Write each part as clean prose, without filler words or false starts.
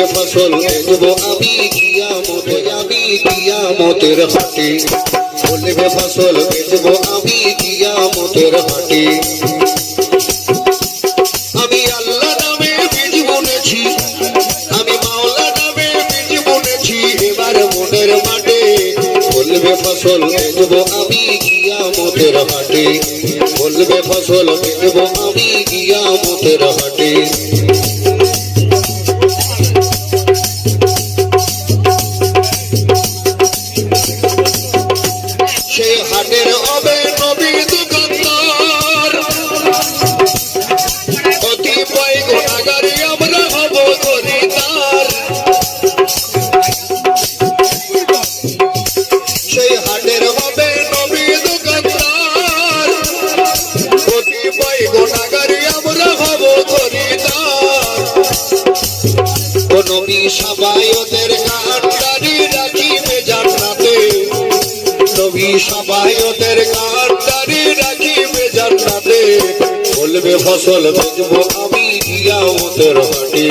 বলবে ফসল বেচবো আমি কিয়ামতের হাটে, বলবে ফসল বেচবো আমি কিয়ামতের হাটে। আমি আল্লাহ নামে বীজ বুনেছি, আমি মাওলা নামে বীজ বুনেছি, এবার মনের মাঠে বলবে ফসল বেচবো আমি কিয়ামতের হাটে, বলবে ফসল বেচবো আমি কিয়ামতের হাটে। সেই হাটের হবে নবী দোকানদার, কতিপয় গুনাহগারি আমরা হব খরিদার। সেই হাটের হবে নবী দোকানদার, কতিপয় গুনাহগারি আমরা হব খরিদার। ও নবী সাবায়তের কান্ডারি রাখিবে জান্নাতে, নবী সাবায়তের কান্ডারি রাখিবে জান্নাতে, বলবে ফসল বেচবো আমি কিয়ামতের হাটে,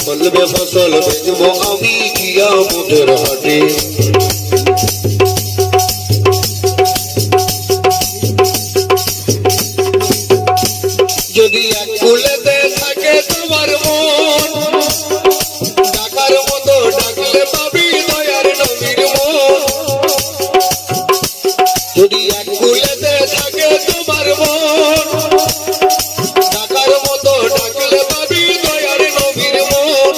বলবে ফসল বেচবো আমি কিয়ামতের হাটে। যদি এক কুলেতে থাকে তোমার মন, ডাকার মতো ডাকলে পাবি দয়ার নবীর মন। যদি এক কুলেতে থাকে তোমার মন, ডাকার মতো ডাকলে পাবি দয়ার নবীর মন।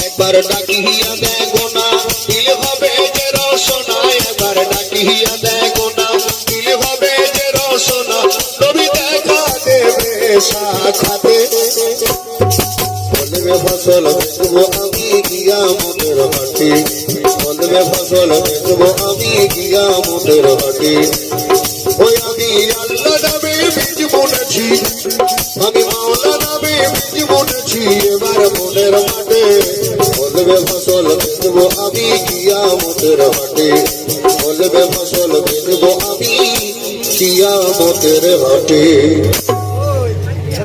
একবার ডাকিয়া দেখো না দিল হবে যে রসনা, একবার ডাকিয়া দেখো না দিল হবে যে রসনা, নবী দেখা দেবে সাক্ষাতে, বলবে ফসল বেচবো আমি কিয়ামতের হাটে, বলবে ফসল বেচবো আমি কিয়ামতের হাটে। ওই আমি আল্লাহ নামে বীজ বুনেছি, আমি মাওলা নামে বীজ বুনেছি, এবার মনের মাঠে বলবে ফসল বেচবো আমি কিয়ামতের হাটে, বলবে ফসল বেচবো আমি কিয়ামতের হাটে।